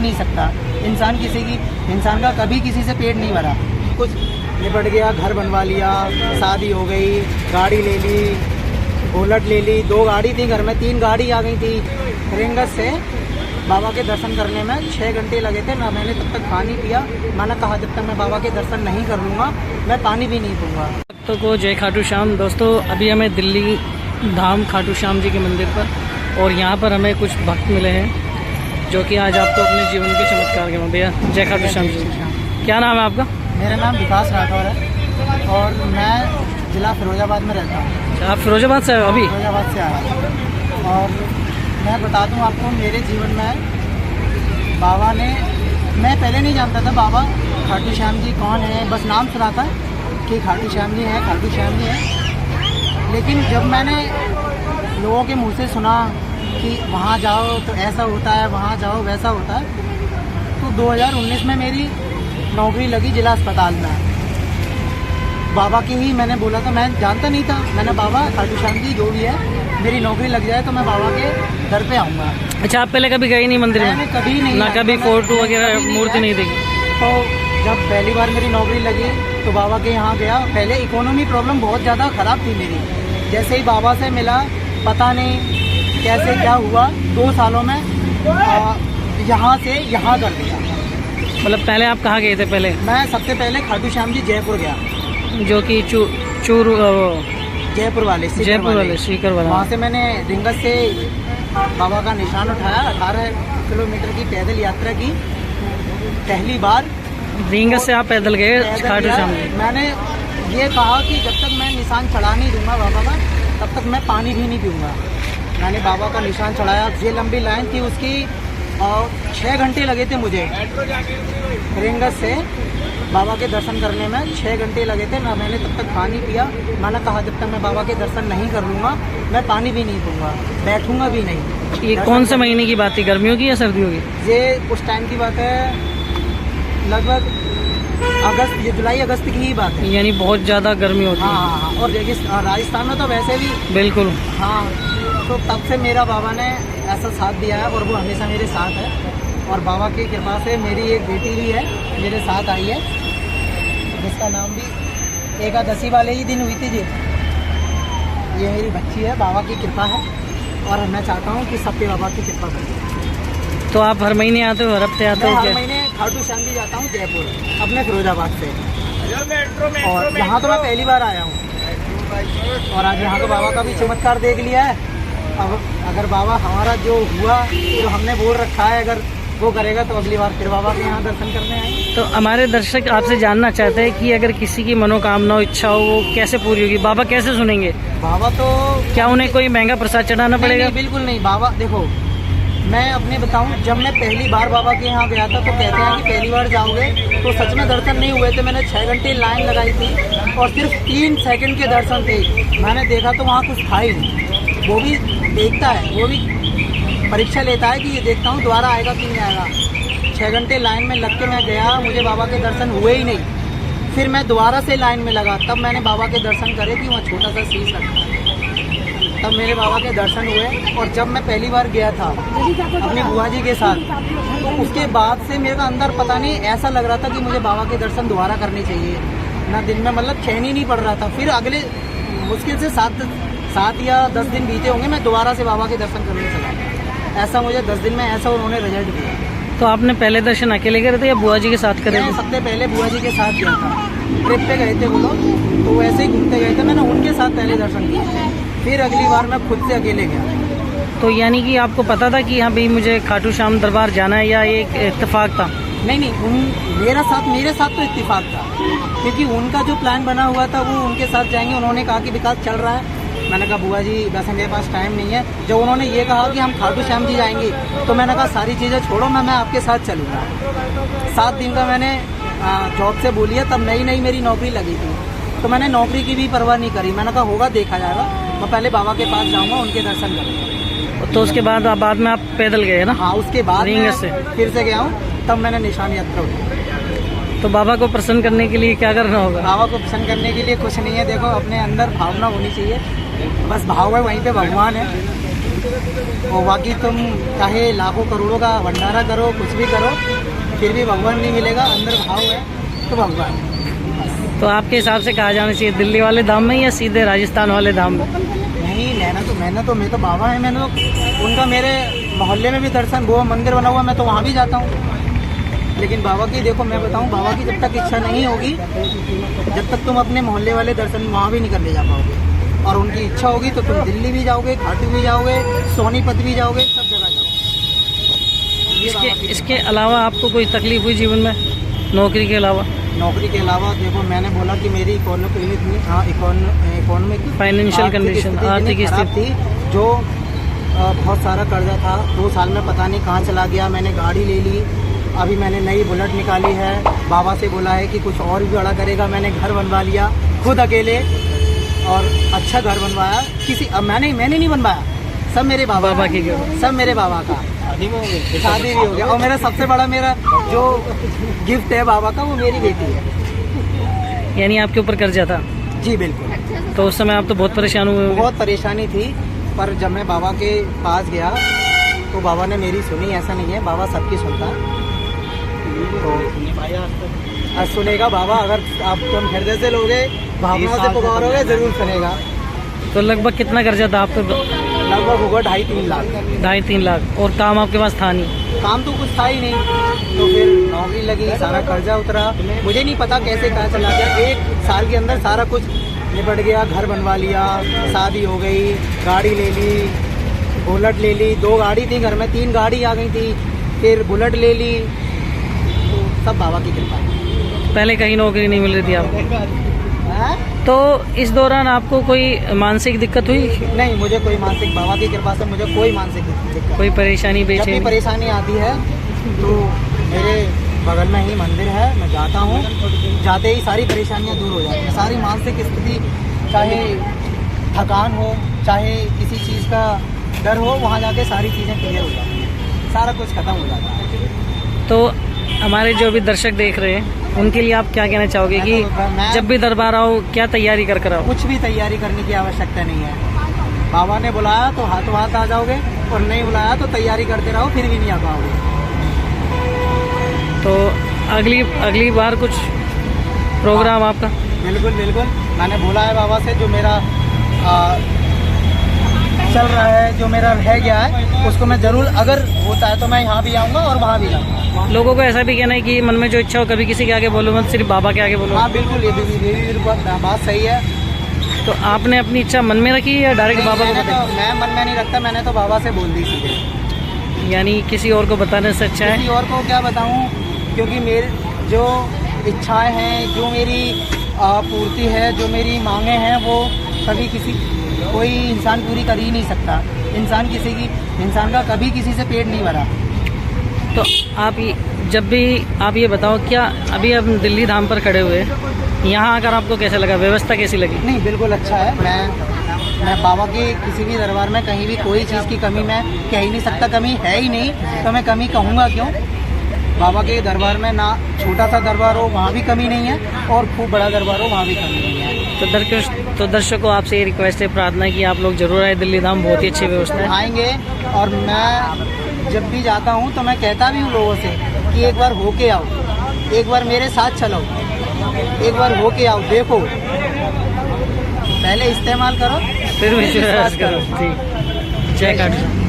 नहीं सकता। इंसान का कभी किसी से पेट नहीं भरा। कुछ निपट गया, घर बनवा लिया, शादी हो गई, गाड़ी ले ली, बुलेट ले ली, 2 गाड़ी थी घर में, 3 गाड़ी आ गई थी। रिंगस से बाबा के दर्शन करने में 6 घंटे लगे थे ना। मैंने तब तक पानी पिया। मैंने कहा जब तक मैं बाबा के दर्शन नहीं कर लूँगा मैं पानी भी नहीं पीऊँगा। भक्तों को जय खाटू श्याम। दोस्तों अभी हमें दिल्ली धाम खाटू श्याम जी के मंदिर पर, और यहाँ पर हमें कुछ भक्त मिले हैं जो कि आज आपको अपने जीवन के चमत्कार के भैया जय खाटू श्याम जी। क्या नाम है आपका? मेरा नाम विकास राठौर है और मैं ज़िला फिरोजाबाद में रहता हूँ। आप फिरोजाबाद से अभी? फिरोजाबाद से आया हूँ। और मैं बता दूँ आपको, मेरे जीवन में बाबा ने, मैं पहले नहीं जानता था बाबा खाटू श्याम जी कौन है, बस नाम सुना था कि खाटू श्याम जी है, खाटू श्याम जी है। लेकिन जब मैंने लोगों के मुंह से सुना कि वहाँ जाओ तो ऐसा होता है, वहाँ जाओ वैसा होता है, तो 2019 में मेरी नौकरी लगी जिला अस्पताल में। बाबा की ही मैंने बोला था, मैं जानता नहीं था। मैंने बाबा खाटू श्याम जी जो भी है, मेरी नौकरी लग जाए तो मैं बाबा के दर पे आऊँगा। अच्छा, आप पहले कभी गए नहीं मंदिर में? मैंने कभी नहीं, ना कभी फोटो वगैरह मूर्ति नहीं देखी? तो जब पहली बार मेरी नौकरी लगी तो बाबा के यहाँ गया। पहले इकोनॉमी प्रॉब्लम बहुत ज़्यादा ख़राब थी मेरी। जैसे ही बाबा से मिला, पता नहीं कैसे क्या हुआ, 2 सालों में यहाँ से यहाँ कर दिया। मतलब पहले आप कहाँ गए थे? पहले मैं सबसे पहले खाटू श्याम जी जयपुर गया, जो कि जयपुर वाले सीकर वाला। वहाँ से मैंने रिंगस से बाबा का निशान उठाया। 18 किलोमीटर की पैदल यात्रा की। पहली बार रिंगस से आप पैदल गए खाटू श्याम जी? मैंने ये कहा कि जब तक मैं निशान चढ़ा नहीं दूंगा बाबा का, तब तक मैं पानी भी नहीं पीऊँगा। मैंने बाबा का निशान चढ़ाया। ये लंबी लाइन थी उसकी, और 6 घंटे लगे थे मुझे रिंगस से बाबा के दर्शन करने में। 6 घंटे लगे थे ना। मैंने तब तक पानी पिया। मैंने कहा जब तक मैं बाबा के दर्शन नहीं कर लूँगा मैं पानी भी नहीं पीऊँगा, बैठूँगा भी नहीं। ये कौन से महीने की बात थी, गर्मियों की या सर्दियों की? ये उस टाइम की बात है, लगभग अगस्त, ये जुलाई अगस्त की ही बात है। यानी बहुत ज़्यादा गर्मी होती है। हाँ, और राजस्थान में तो वैसे भी बिल्कुल। हाँ, तो तब से मेरा बाबा ने ऐसा साथ दिया है और वो हमेशा मेरे साथ है। और बाबा की कृपा से मेरी एक बेटी भी है मेरे साथ आई है, जिसका नाम भी एकादशी वाले ही दिन हुई थी जी। ये मेरी बच्ची है, बाबा की कृपा है। और मैं चाहता हूँ कि सब पे बाबा की कृपा करें। तो आप हर महीने आते हो, हर हफ्ते आते हो? हर महीने खाटू श्याम जी जाता हूँ जयपुर, अपने फिरोजाबाद से। और यहाँ तो मैं पहली बार आया हूँ और आज यहाँ तो बाबा का भी चमत्कार देख लिया है। अब अगर बाबा हमारा जो हुआ, जो हमने बोल रखा है, अगर वो करेगा तो अगली बार फिर बाबा के यहाँ दर्शन करने आएंगे। तो हमारे दर्शक आपसे जानना चाहते हैं कि अगर किसी की मनोकामना हो, इच्छा हो, वो कैसे पूरी होगी? बाबा कैसे सुनेंगे? बाबा तो क्या उन्हें कोई महंगा प्रसाद चढ़ाना पड़ेगा? नहीं, बिल्कुल नहीं। बाबा देखो, मैं अपने बताऊं, जब मैं पहली बार बाबा के यहाँ गया था तो कहते हैं कि पहली बार जाओगे तो सच में दर्शन नहीं हुए थे। मैंने 6 घंटे लाइन लगाई थी और सिर्फ 3 सेकंड के दर्शन थे। मैंने देखा तो वहाँ कुछ था ही नहीं। वो भी देखता है, वो भी परीक्षा लेता है कि ये देखता हूँ दोबारा आएगा कि नहीं आएगा। 6 घंटे लाइन में लग के मैं गया, मुझे बाबा के दर्शन हुए ही नहीं। फिर मैं दोबारा से लाइन में लगा, तब मैंने बाबा के दर्शन करे कि वहाँ छोटा सा शीश रखा, तब मेरे बाबा के दर्शन हुए। और जब मैं पहली बार गया था अपनी बुआ जी के साथ, तो उसके बाद से मेरे अंदर पता नहीं ऐसा लग रहा था कि मुझे बाबा के दर्शन दोबारा करने चाहिए ना। दिन में मतलब चैन ही नहीं पड़ रहा था। फिर अगले मुश्किल से 7 या 10 दिन बीते होंगे, मैं दोबारा से बाबा के दर्शन करने चला। ऐसा मुझे 10 दिन में ऐसा उन्होंने रिजल्ट दिया। तो आपने पहले दर्शन अकेले करे थे या बुआ जी के साथ करे थे? सबसे पहले बुआ जी के साथ गया था, ट्रिप पे गए थे वो लोग, तो वैसे ही घूमते गए थे। मैंने उनके साथ पहले दर्शन किए, फिर अगली बार मैं खुद से अकेले गया। तो यानी कि आपको पता था कि हाँ भाई मुझे खाटू श्याम दरबार जाना है, या एक इत्तेफाक था? नहीं, मेरे साथ तो इत्तेफाक था, क्योंकि उनका जो प्लान बना हुआ था वो उनके साथ जाएंगे। उन्होंने कहा कि विकास चल रहा है। मैंने कहा बुआ जी वैसे मेरे पास टाइम नहीं है। जब उन्होंने ये कहा कि हम खाटू श्याम जी जाएंगे, तो मैंने कहा सारी चीज़ें छोड़ो, मैं आपके साथ चलूँगा। 7 दिन का मैंने जॉब से बोलिए, तब नई मेरी नौकरी लगी थी, तो मैंने नौकरी की भी परवाह नहीं करी। मैंने कहा होगा, देखा जाएगा, मैं पहले बाबा के पास जाऊँगा, उनके दर्शन करूँगा। तो उसके बाद में आप पैदल गए ना? हाँ, उसके बाद रिंगस से फिर से गया हूँ, तब मैंने निशान यात्रा उठाई। तो बाबा को प्रसन्न करने के लिए क्या करना होगा? बाबा को प्रसन्न करने के लिए कुछ नहीं है। देखो, अपने अंदर भावना होनी चाहिए, बस भाव है, वहीं पे भगवान है। और बाकी तुम चाहे लाखों करोड़ों का भंडारा करो, कुछ भी करो, फिर भी भगवान नहीं मिलेगा। अंदर भाव है तो भगवान। तो आपके हिसाब से कहा जाना चाहिए दिल्ली वाले धाम में या सीधे राजस्थान वाले धाम में? नहीं, मैं तो बाबा है, मैंने तो उनका मेरे मोहल्ले में भी दर्शन, वो मंदिर बना हुआ, मैं तो वहाँ भी जाता हूँ। लेकिन बाबा की देखो, मैं बताऊँ, बाबा की जब तक इच्छा नहीं होगी, जब तक तुम अपने मोहल्ले वाले दर्शन वहाँ भी नहीं कर ले जा पाओगे। और उनकी इच्छा होगी तो तुम दिल्ली भी जाओगे, खाटू भी जाओगे, सोनीपत भी जाओगे, सब जगह जाओगे। इसके अलावा आपको कोई तकलीफ हुई जीवन में, नौकरी के अलावा? नौकरी के अलावा देखो, मैंने बोला कि मेरी इकोनॉमिक फाइनेंशियल कंडीशन, आर्थिक स्थिति थी, जो बहुत सारा कर्जा था। 2 साल में पता नहीं कहाँ चला गया। मैंने गाड़ी ले ली, अभी मैंने नई बुलेट निकाली है। बाबा से बोला है कि कुछ और भी बड़ा करेगा। मैंने घर बनवा लिया खुद अकेले, और अच्छा घर बनवाया। मैंने नहीं बनवाया, सब मेरे बाबा की, सब मेरे बाबा का। शादी भी हो गया। और मेरा सबसे बड़ा जो गिफ्ट है बाबा का, वो मेरी बेटी है। यानी आपके ऊपर कर्जा था? जी बिल्कुल। तो उस समय आप तो बहुत परेशान हुए? बहुत परेशानी थी, पर जब मैं बाबा के पास गया तो बाबा ने मेरी सुनी। ऐसा नहीं है, बाबा सबकी सुनता है। तो सुनेगा बाबा, अगर आप तुम हृदय से लोगे, भावना से पुकारोगे, जरूर सुनेगा। तो लगभग कितना कर्जा था आप पे? लगभग होगा 2.5-3 लाख। 2.5-3 लाख। और काम आपके पास था नहीं? काम तो कुछ था ही नहीं। तो फिर नौकरी लगी, सारा कर्जा उतरा। मुझे नहीं पता कैसे कहाँ चला गया। 1 साल के अंदर सारा कुछ निपट गया। घर बनवा लिया, शादी हो गई, गाड़ी ले ली, बुलेट ले ली। 2 गाड़ी थी घर में, 3 गाड़ी आ गई थी, फिर बुलेट ले ली। तो सब बाबा की कृपा है। पहले कहीं नौकरी नहीं मिल रही थी आपको? तो इस दौरान आपको कोई मानसिक दिक्कत हुई? नहीं, मुझे कोई मानसिक, बाबा की कृपा से मुझे कोई मानसिक दिक्कत, कोई परेशानी, जब भी परेशानी आती है तो मेरे बगल में ही मंदिर है, मैं जाता हूँ। जाते ही सारी परेशानियाँ दूर हो जाती हैं। सारी मानसिक स्थिति, चाहे थकान हो, चाहे किसी चीज़ का डर हो, वहाँ जाके सारी चीज़ें क्लियर हो जाती हैं, सारा कुछ खत्म हो जाता है। तो हमारे जो भी दर्शक देख रहे हैं, उनके लिए आप क्या कहना चाहोगे कि जब भी दरबार आओ, क्या तैयारी कर आओ? कुछ भी तैयारी करने की आवश्यकता नहीं है। बाबा ने बुलाया तो हाथों हाथ आ जाओगे, और नहीं बुलाया तो तैयारी करते रहो, फिर भी नहीं आ पाओगे। तो अगली बार कुछ प्रोग्राम आपका? बिल्कुल। मैंने बोला है बाबा से, जो मेरा चल रहा है, जो मेरा रह गया है, उसको मैं जरूर, अगर होता है तो मैं यहाँ भी आऊँगा और वहाँ भी जाऊँगा। लोगों को ऐसा भी कहना है कि मन में जो इच्छा हो कभी किसी के आगे बोलो मत, सिर्फ बाबा के आगे बोलो। हाँ बिल्कुल, ये भी बात सही है। तो आपने अपनी इच्छा मन में रखी या डायरेक्ट बाबा को बताई? मैं मन में नहीं रखता, मैंने तो बाबा से बोल दी सीधे। यानी किसी और को बताने से अच्छा है? किसी और को क्या बताऊँ, क्योंकि मेरी जो इच्छाएं हैं, जो मेरी पूर्ति है, जो मेरी मांगे हैं, वो कभी कोई इंसान पूरी कर ही नहीं सकता। इंसान का कभी किसी से पेट नहीं भरा। तो जब भी आप ये बताओ, क्या अभी हम दिल्ली धाम पर खड़े हुए, यहाँ आकर आपको कैसा लगा, व्यवस्था कैसी लगी? नहीं, बिल्कुल अच्छा है। मैं बाबा के किसी भी दरबार में कहीं भी कोई चीज़ की कमी मैं कह ही नहीं सकता। कमी है ही नहीं, तो मैं कमी कहूँगा क्यों? बाबा के दरबार में ना छोटा सा दरबार हो, वहाँ भी कमी नहीं है, और खूब बड़ा दरबार हो, वहाँ भी कमी नहीं है। तो दर्शकों, आपसे ये रिक्वेस्ट है, प्रार्थना है कि आप लोग जरूर आए दिल्ली धाम। बहुत ही अच्छी व्यवस्था है। आएंगे, और मैं जब भी जाता हूँ तो मैं कहता भी हूँ लोगों से कि एक बार होके आओ, एक बार मेरे साथ चलो, एक बार होके आओ, देखो, पहले इस्तेमाल करो, फिर विश्वास करो। ठीक, जय खाटू।